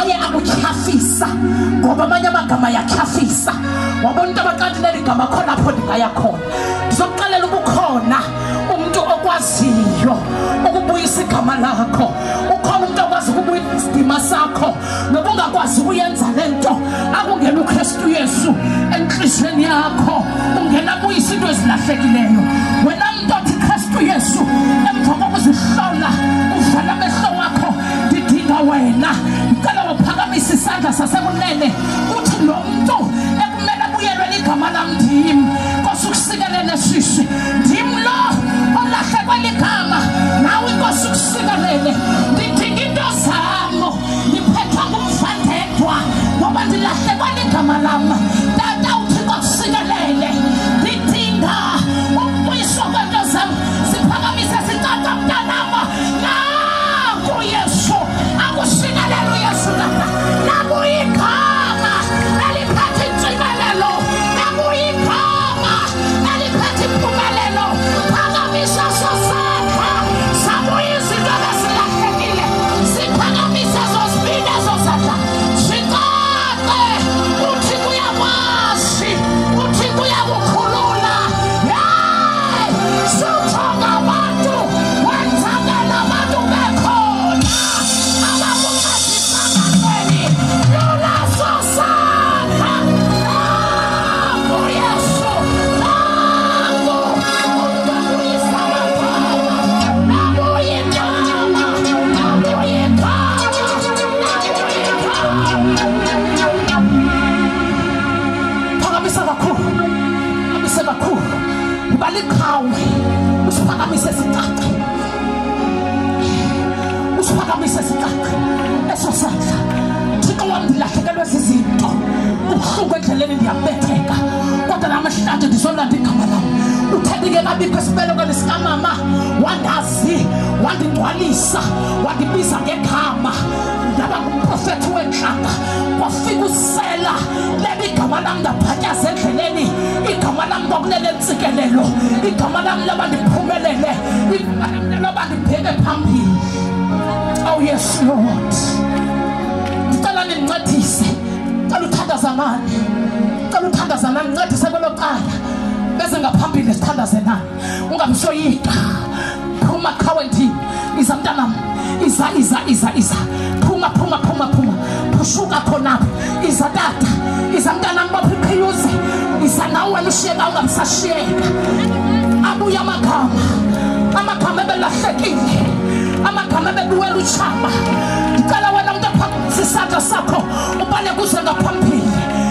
aye akutyhafisa ngoba amanye amagama yatyhafisa. Wabona into abaqanti leli gama khona apho ndingaya khona. Ndizokuxelela ubukhona umuntu okwaziyo ukubuyisa igama lakho. Ukhona umuntu okwazi ukubuyisa isidima sakho noba ungakwazi ukuyenza lento akungena uKristu Yesu enhlizweni yakho ungena buyisa into ezilahlekileyo. Wena umuntu othi Kristu Yesu emva kokuzihlola uvala amehlo wakho ndidinga wena. Ngicela uphakamisa isandla sasekunene uthi lo muntu ekumele abuyelwe ligama lami ndim. Nkosi ukusikelele sisi ndim lo olahlekwe ligama nawe Nkosi ukusikelele. Ndidinga into zami ndiphethwa ngumvandedwa ngoba ndilahlekwe ligama lami. Tata uthi ngokusikelele ndidinga ukubuyiswa kwento zami. Siphakamise sicata mntanama naku Yesu akusikelele uYesu tata naku igama eliphethe intsikelelo naku igama eliphethe impumelelo. Phakamisa sosakha sabuyisa into ebezilahlekile. Siphakamisa zozibini ezozandla sicace uthi kuyakwazi uthi kuyakukhulula. Suthonga abantu wenzakela abantu bekhona abakuncedisangeni lula sosakha naku Yesu naku ukubuyisa abantwana nabuye igama nabuye igama. Phakamisa kakhulu phakamisa kakhulu ubalikhawe usiphakamise sicace usiphakamise sicace eso sandla. Thixo wami ndilahlekelwe zizinto ubuhlungu endleleni ndiyabetheka kodwa namhlanje ndizolanda igama lami. Uthembeke kabikho esibelekweni sikamama wandazi wandingcwalisa wandibiza ngegama ndaba ngumprofethi wenhlanga. Kwafika usela leli igama lami ndaphatyaza endleleni. Igama lami kwakulele ntsikelelo. Igama lami laba ndiphumelele. Igama lami laba ndibheke phambili. Oh yes Lord, ndicela nindincedise. Cela uthandaza nani, cela uthandaza nani. Ncedise kweloqala beze ngaphambili sithandaze nani. Ungabisoyika phuma khawendini iza mntanam iza phuma pushuka khonapho iza tata iza mntanam baphi iqhiyuze iza nawe wena ushiyeka ungabisashiyeka. Abuya amagama ebelahlekile amagama ebebuwela utshaba. Ndicela wena umuntu aphakamisa isandla sakho ubale kuze ngaphambili.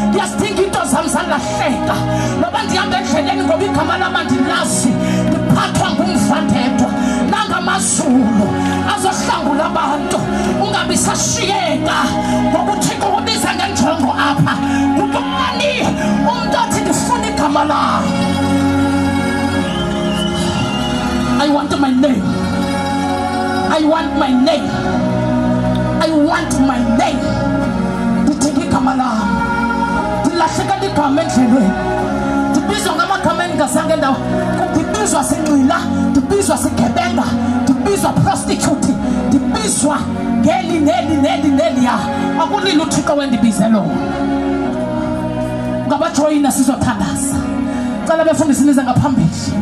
Ndiyazidinga into zami zalahleka noba ndihamba endleleni ngoba igama lami andilazi. Ndiphathwa ngumvandedwa nangamazulu azohlangula abantu. Ungabisashiyeka ngoba uThixo ubiza ngenjongo apha. Ngubani umuntu othi ndifuna igama lami. I want my name. I want my name. I want my name. Ndidinga igama lami. Ndilahleka ligama endleleni. Ndibizwa ngamagama endingazange ndawo. Ndibizwa sinxila, ndibizwa sigebenga, ndibizwa prostitute, ndibizwa ngeli ya. Akulilo uThixo wendibize lo. Ngabajoyina sizothandaza. Cela befundisi nize ngaphambili.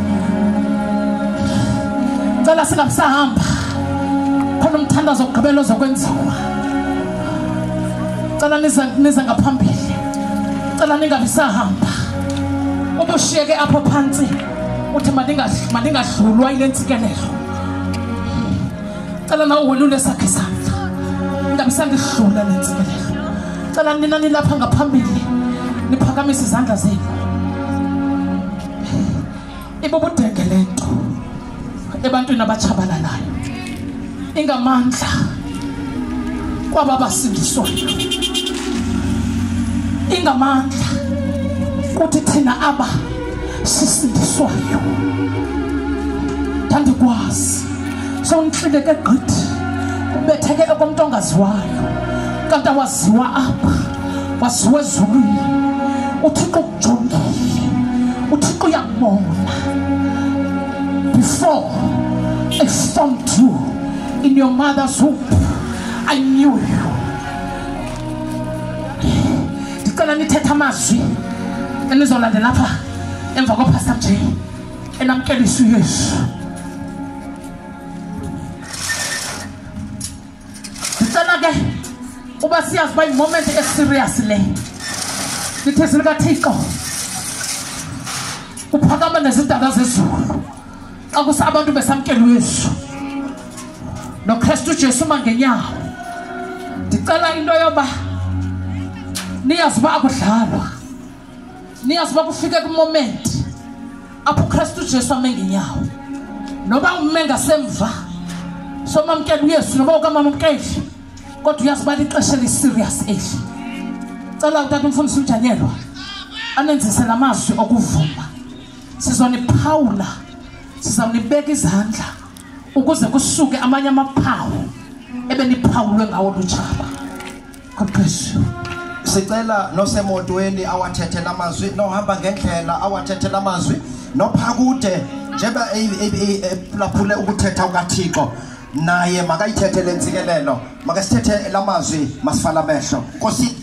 Cela singamsahamba. Khona umthandazo okugqibela ozokwenziwa. Cela nize ngaphambili. Cela ningabisahamba. Ubushiyeke apho phansi uthi mandingadlulwa ile ntsikelelo. Cela nawe welule sakhe isandla. Ngabisandidlula le ntsikelelo. Cela nina nilapha ngaphambili niphakamise izandla zenu. Ibubudenge lento ebantwini abatshabalalayo. Ingamandla kwaba basindiswayo. Ingamandla kuthi thina aba sisindiswayo. Ndandikwazi sowuntlileke gqithi ubetheke okomuntu ongaziwayo kanti awaziwa apha waziwa ezulwini. uThixo ukujongile, uThixo uyakubona. Before I formed you in your mother's womb, I knew you. amazwi enizolandela lapha emva koPastor J enamkelisa uYesu. Sicela ke uba siyazi ba moment eserious le. Lithe silika Thixo uphakama nezindaba zezulu. Akusa abantu besamkela uYesu. No Kristu Jesu mangenyawo. Ndicela into yoba niyazi ba akudlalwa. Niyazi ba kufike ku moment apho Kristu Jesu amengenyawo. Noba umenga semva somamkela uYesu noba ukamamkeli kodwa uyazi ba lixesha li serious ehle. Cela utata umfundisi uJanyelwa anenzise lamazwi okuvuma. Sizoniphawula sizamnibeka izandla ukuze kusuke amanye amaphawu ebeniphawulwe ngawo lutshaba. God bless you. Sicela nosemotweni awathethe lamazwi nohamba ngendlela awathethe lamazwi nophakude njeba laphule ukuthetha ukaThixo naye makayithethe lentsikelelo makasithethe lamazwi masifala amehlo. Nkosi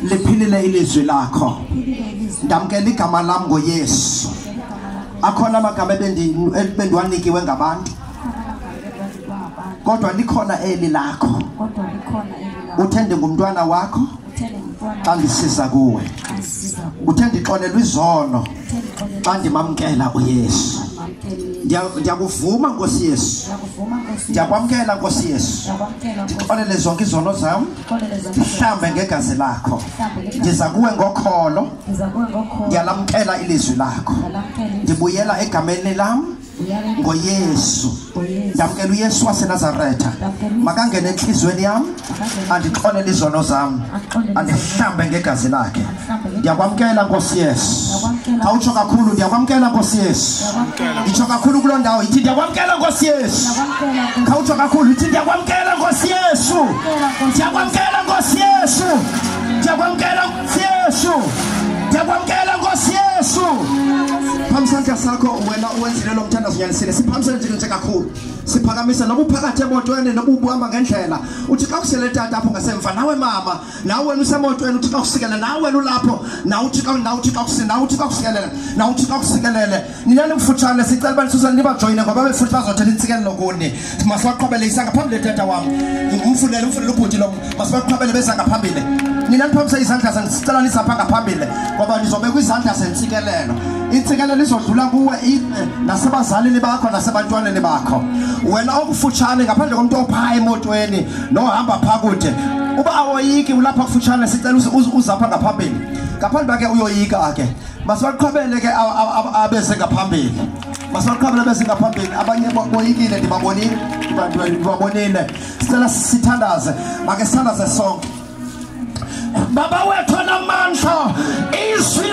liphilile ilizwi lakho. Ndamkela igama lami ngoYesu. Akhona amagama ebendiwanikiwe ngabantu kodwa likhona eli lakho. Uthende ngumntwana wakho xa ndisiza kuwe. Uthende ixolelwe izono xa ndimamkela uYesu. Ndiyakuvuma Nkosi Yesu. Ndiyakwamkela Nkosi Yesu. Ndixolele zonke izono zam. Mhlambe ngegazi lakho. Ndiza kuwe ngokholo. Ndiyalamkela ilizwi lakho. Ndibuyela egameni lam ngoYesu. Ndamkela uYesu waseNazaretha. Makangene enhlizweni yam andixolele izono zam. Andihlambe ngegazi lakhe. Ndiyakwamkela Nkosi Yesu. Awutsho kakhulu ndiyakwamkela Nkosi Yesu. Itsho kakhulu kuloo ndawo ithi ndiyakwamkela Nkosi Yesu. Khawutsho kakhulu ithi ndiyakwamkela Nkosi Yesu. Ndiyakwamkela Nkosi Yesu. Ndiyakwamkela Nkosi Yesu. Ndiyakwamkela Nkosi Yesu. Phamsandla sakho wena uwenzile lo mthandazo nyanisile. Siphamisele nje kakhulu. Siphakamise noba uphakathi emotweni noba ubuhamba ngendlela. Uthi xa kusele tata apho ngasemva nawe mama nawe wena usemotweni uthi xa kusikelele nawe wena ulapho nawe uthi xa kusikelele ninani mfutshane sicela uba nisuzane nibajoyine ngoba befuthi bazothetha intsikelelo kuni. Masibaqhubele isanga phambili tata wam. Umfunele ubhuti lo masibaqhubele besanga phambili. Ninani phamisa izandla sicela nisapha ngaphambili ngoba nizobeka izandla sentsikelelo. Intsikelelo izodlula kuwe nasebazalini bakho nasebantwaneni bakho. Wena okufutshane ngaphandle komuntu opha emotweni nohamba phakude uba awoyiki ulapha kufutshane sicela uzapha ngaphambili. Ngaphandle bakhe uyoyika ke masibaqhubele ke abese ngaphambili. Masibaqhubele bese ngaphambili abanye boyikile ndibabonile. Sicela sithandaze make sithandaze sonke. Baba wethu namandla izwi